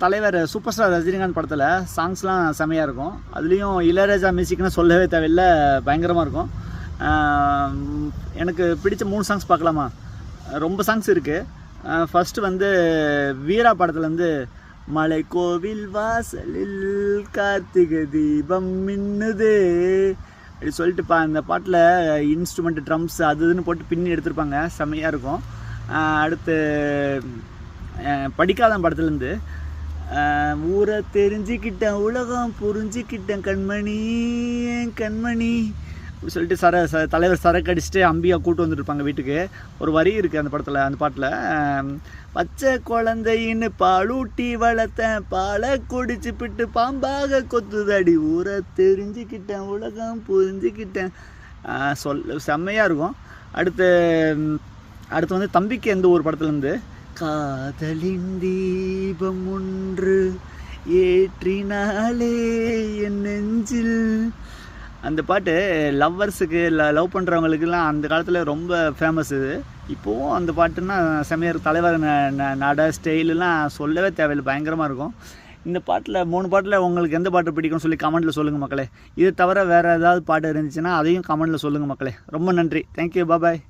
தலைவர் super star Rajinikanth படத்தில் சாங்ஸ்லாம் செமையாக இருக்கும். அதுலேயும் இளையராஜா மியூசிக்னு சொல்லவே தேவையில்லை, பயங்கரமாக இருக்கும். எனக்கு பிடிச்ச 3 சாங்ஸ் பார்க்கலாமா? ரொம்ப சாங்ஸ் இருக்குது. ஃபஸ்ட்டு வந்து வீரா படத்துலேருந்து மலை கோவில் வாசலில் கார்த்திகை தீபம் மின்னுதே அப்படி சொல்லிட்டு இந்த பாட்டில் இன்ஸ்ட்ருமெண்ட் ட்ரம்ஸ் அது இதுன்னு போட்டு பின்னி எடுத்திருப்பாங்க, செம்மையாக இருக்கும். அடுத்து படிக்காத படத்துலேருந்து ஊரை தெரிஞ்சுக்கிட்டேன் உலகம் புரிஞ்சுக்கிட்டேன் கண்மணி கண்மணி அப்படி சொல்லிட்டு தலைவர் சரக்கு அடிச்சுட்டு அம்பியா கூட்டு வந்துருப்பாங்க வீட்டுக்கு. ஒரு வரி இருக்குது அந்த படத்தில், அந்த பாட்டில் பச்சை குழந்தைன்னு பாலூட்டி வளர்த்தேன் பாலை குடிச்சு பிட்டு பாம்பாக கொத்துதடி ஊரை தெரிஞ்சுக்கிட்டேன் உலகம் புரிஞ்சுக்கிட்டேன் செம்மையாக இருக்கும். அடுத்து வந்து தம்பிக்கு எந்த ஒரு படத்துலேருந்து காதலின் தீபம் ஒன்று ஏற்றினாலே என் நெஞ்சில் அந்த பாட்டு லவ்வர்ஸுக்கு லவ் பண்ணுறவங்களுக்குலாம் அந்த காலத்தில் ரொம்ப ஃபேமஸ். இது இப்போவும் அந்த பாட்டுன்னா செம்மையாக தலைவர் நட ஸ்டைலெலாம் சொல்லவே தேவையில்லை, பயங்கரமாக இருக்கும். இந்த பாட்டில் 3 பாட்டில் உங்களுக்கு எந்த பாட்டு பிடிக்கும்னு சொல்லி கமெண்ட்டில் சொல்லுங்கள் மக்களே. இது தவிர வேறு ஏதாவது பாட்டு இருந்துச்சுன்னா அதையும் கமெண்ட்டில் சொல்லுங்கள் மக்களே. ரொம்ப நன்றி, தேங்க்யூ, பாய்.